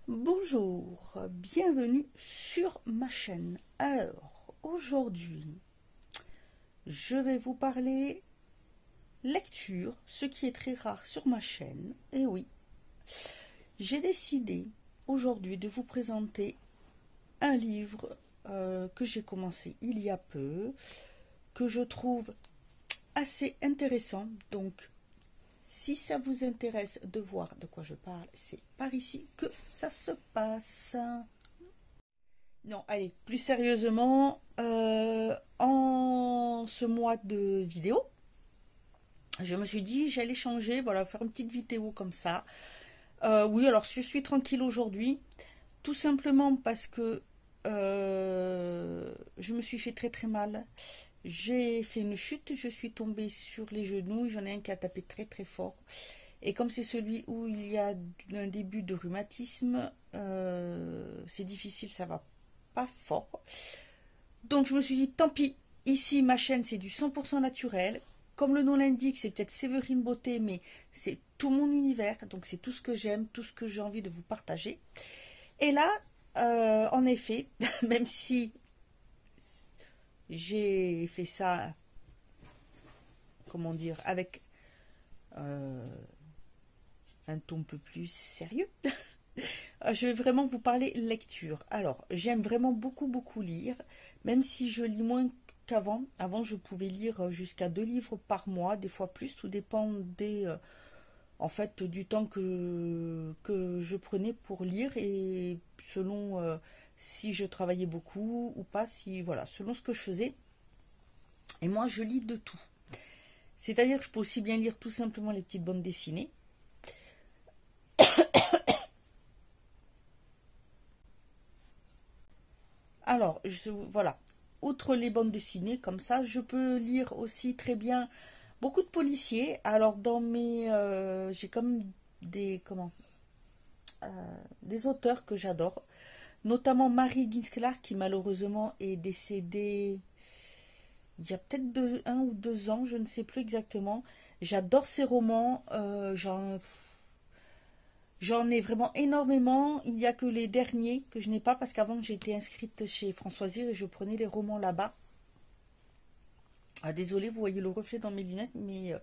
Bonjour, bienvenue sur ma chaîne. Alors, aujourd'hui, je vais vous parler lecture, ce qui est très rare sur ma chaîne. Et oui, j'ai décidé aujourd'hui de vous présenter un livre que j'ai commencé il y a peu, que je trouve assez intéressant. Donc, si ça vous intéresse de voir de quoi je parle, c'est par ici que ça se passe. Non, allez, plus sérieusement, en ce mois de vidéo, je me suis dit j'allais changer, voilà, faire une petite vidéo comme ça. Oui, alors je suis tranquille aujourd'hui, tout simplement parce que je me suis fait très très mal. J'ai fait une chute, je suis tombée sur les genoux, j'en ai un qui a tapé très très fort. Et comme c'est celui où il y a un début de rhumatisme, c'est difficile, ça va pas fort. Donc je me suis dit, tant pis, ici ma chaîne c'est du 100% naturel. Comme le nom l'indique, c'est peut-être Séverine Beauté, mais c'est tout mon univers, donc c'est tout ce que j'aime, tout ce que j'ai envie de vous partager. Et là, en effet, même si j'ai fait ça, comment dire, avec un ton un peu plus sérieux, je vais vraiment vous parler lecture. Alors, j'aime vraiment beaucoup lire, même si je lis moins qu'avant. Avant, je pouvais lire jusqu'à 2 livres par mois, des fois plus, tout dépend en fait, du temps que je prenais pour lire et selon si je travaillais beaucoup ou pas, si voilà, selon ce que je faisais. Et moi, je lis de tout. C'est-à-dire que je peux aussi bien lire tout simplement les petites bandes dessinées. Alors, voilà. Outre les bandes dessinées, comme ça, je peux lire aussi très bien beaucoup de policiers. Alors, dans mes... j'ai comme des auteurs que j'adore. Notamment Mary Higgins Clark, qui malheureusement est décédée il y a peut-être 1 ou 2 ans, je ne sais plus exactement. J'adore ses romans. J'en ai vraiment énormément. Il n'y a que les derniers que je n'ai pas parce qu'avant j'étais inscrite chez Françoise et je prenais les romans là-bas. Ah, désolée, vous voyez le reflet dans mes lunettes, mais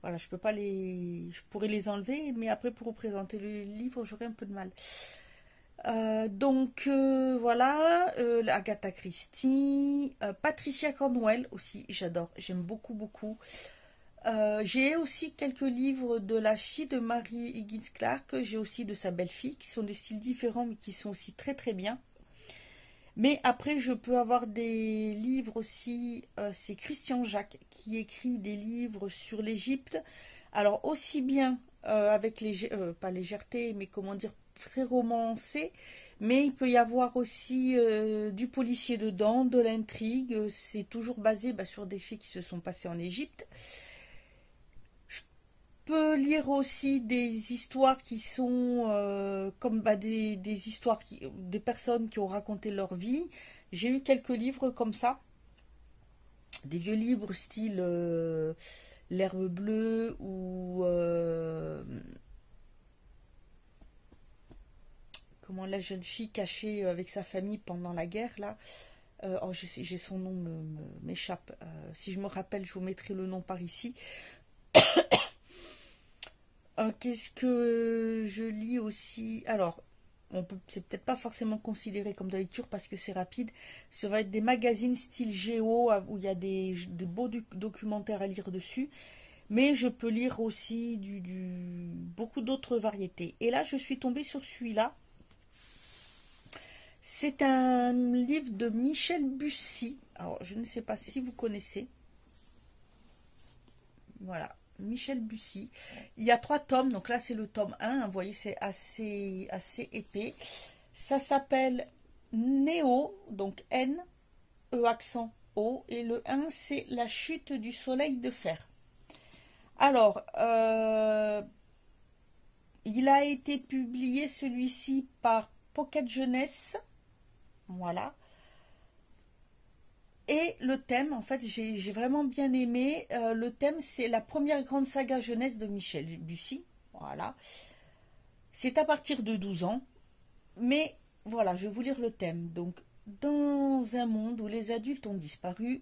voilà, je peux pas les. Je pourrais les enlever, mais après pour vous présenter le livre, j'aurais un peu de mal. Voilà, Agatha Christie, Patricia Cornwell aussi, j'adore, j'aime beaucoup. J'ai aussi quelques livres de la fille de Mary Higgins Clark, j'ai aussi de sa belle-fille, qui sont de styles différents, mais qui sont aussi très bien. Mais après, je peux avoir des livres aussi, c'est Christian Jacques, qui écrit des livres sur l'Égypte. Alors, aussi bien avec, pas légèreté, mais comment dire, très romancé, mais il peut y avoir aussi du policier dedans, de l'intrigue. C'est toujours basé sur des faits qui se sont passés en Égypte. Peut lire aussi des histoires qui sont comme des histoires des personnes qui ont raconté leur vie. J'ai eu quelques livres comme ça, des vieux livres style L'herbe bleue ou comment la jeune fille cachée avec sa famille pendant la guerre là. Oh, j'ai son nom m'échappe. Si je me rappelle, je vous mettrai le nom par ici. Qu'est-ce que je lis aussi? Alors, c'est peut-être pas forcément considéré comme de la lecture parce que c'est rapide. Ça va être des magazines style Géo où il y a des beaux documentaires à lire dessus. Mais je peux lire aussi beaucoup d'autres variétés. Et là, je suis tombée sur celui-là. C'est un livre de Michel Bussy. Alors, je ne sais pas si vous connaissez. Voilà. Michel Bussy. Il y a 3 tomes, donc là c'est le tome 1, vous voyez c'est assez épais. Ça s'appelle Néo, donc N, E accent O, et le 1 c'est La chute du soleil de fer. Alors, il a été publié celui-ci par Pocket Jeunesse, voilà. Et le thème, en fait, j'ai vraiment bien aimé. Le thème, c'est la première grande saga jeunesse de Michel Bussy. Voilà. C'est à partir de 12 ans. Mais voilà, je vais vous lire le thème. Donc, dans un monde où les adultes ont disparu,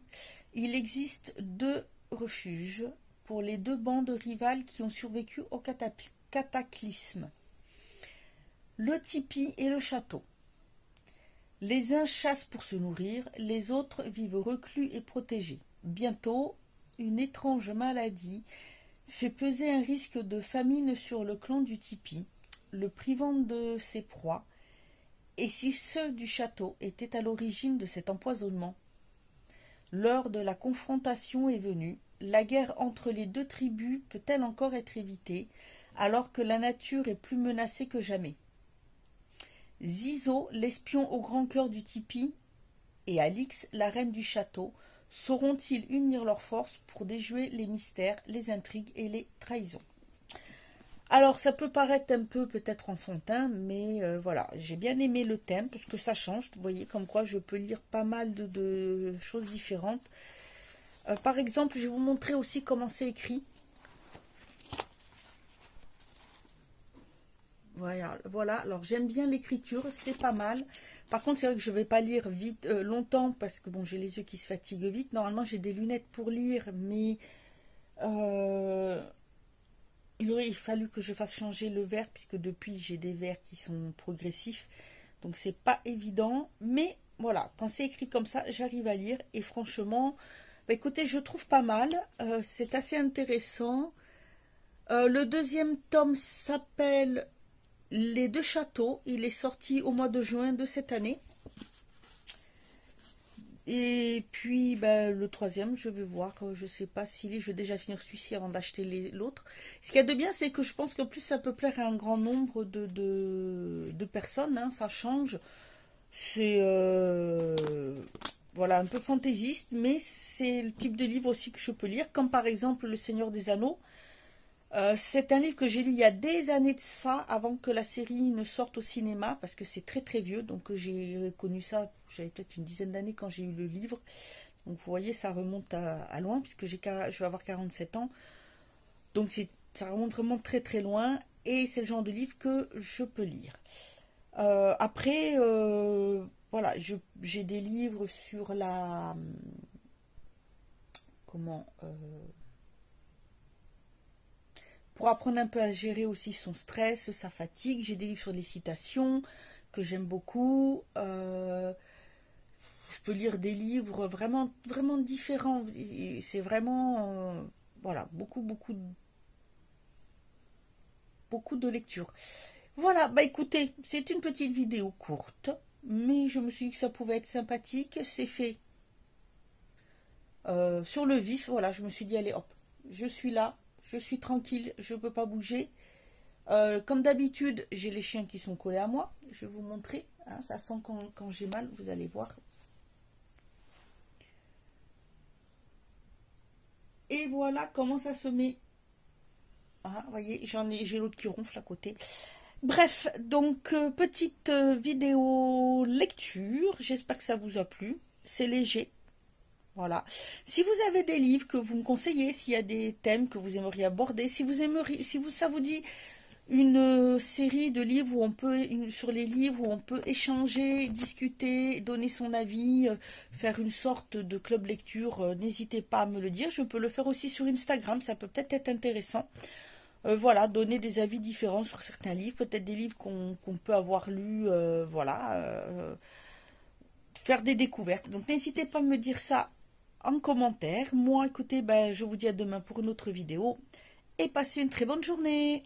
il existe deux refuges pour les deux bandes rivales qui ont survécu au cataclysme. Le tipi et le château. Les uns chassent pour se nourrir, les autres vivent reclus et protégés. Bientôt, une étrange maladie fait peser un risque de famine sur le clan du tipi, le privant de ses proies. Et si ceux du château étaient à l'origine de cet empoisonnement? L'heure de la confrontation est venue. La guerre entre les deux tribus peut-elle encore être évitée, alors que la nature est plus menacée que jamais? Zizo, l'espion au grand cœur du tipi, et Alix, la reine du château, sauront-ils unir leurs forces pour déjouer les mystères, les intrigues et les trahisons? Alors, ça peut paraître un peu peut-être enfantin, mais voilà, j'ai bien aimé le thème, parce que ça change. Vous voyez, comme quoi je peux lire pas mal de choses différentes. Par exemple, je vais vous montrer aussi comment c'est écrit. Voilà. Alors j'aime bien l'écriture, c'est pas mal. Par contre, c'est vrai que je vais pas lire vite, longtemps, parce que bon, j'ai les yeux qui se fatiguent vite. Normalement, j'ai des lunettes pour lire, mais il aurait fallu que je fasse changer le verre, puisque depuis j'ai des verres qui sont progressifs, donc c'est pas évident. Mais voilà, quand c'est écrit comme ça, j'arrive à lire, et franchement, bah, écoutez, je trouve pas mal. C'est assez intéressant. Le deuxième tome s'appelle Les deux châteaux. Il est sorti au mois de juin de cette année. Et puis le troisième, je vais voir. Je sais pas si je vais déjà finir celui-ci avant d'acheter l'autre. Ce qu'il y a de bien, c'est que je pense que plus ça peut plaire à un grand nombre de personnes. Hein, ça change. C'est voilà, un peu fantaisiste, mais c'est le type de livre aussi que je peux lire, comme par exemple Le Seigneur des Anneaux. C'est un livre que j'ai lu il y a des années de ça, avant que la série ne sorte au cinéma, parce que c'est très très vieux, donc j'ai connu ça, j'avais peut-être une dizaine d'années quand j'ai eu le livre. Donc vous voyez, ça remonte à loin, puisque je vais avoir 47 ans. Donc ça remonte vraiment très très loin, et c'est le genre de livre que je peux lire. Après, voilà, j'ai des livres sur la... Comment... pour apprendre un peu à gérer aussi son stress, sa fatigue. J'ai des livres sur les citations que j'aime beaucoup. Je peux lire des livres vraiment, vraiment différents. C'est vraiment, voilà, beaucoup de lecture. Voilà, bah écoutez, c'est une petite vidéo courte, mais je me suis dit que ça pouvait être sympathique. C'est fait sur le vif, voilà, je me suis dit, allez hop, je suis là. Je suis tranquille, je ne peux pas bouger. Comme d'habitude, j'ai les chiens qui sont collés à moi. Je vais vous montrer. Hein, ça sent quand j'ai mal, vous allez voir. Et voilà comment ça se met. Ah, vous voyez, j'ai l'autre qui ronfle à côté. Bref, donc petite vidéo lecture. J'espère que ça vous a plu. C'est léger. Voilà. Si vous avez des livres que vous me conseillez, s'il y a des thèmes que vous aimeriez aborder, si ça vous dit une série de livres où on peut, sur les livres où on peut échanger, discuter, donner son avis, faire une sorte de club lecture, n'hésitez pas à me le dire. Je peux le faire aussi sur Instagram, ça peut peut-être être intéressant. Voilà, donner des avis différents sur certains livres, peut-être des livres qu'on peut avoir lus, voilà, faire des découvertes. Donc n'hésitez pas à me dire ça en commentaire. Moi, écoutez, je vous dis à demain pour une autre vidéo et passez une très bonne journée.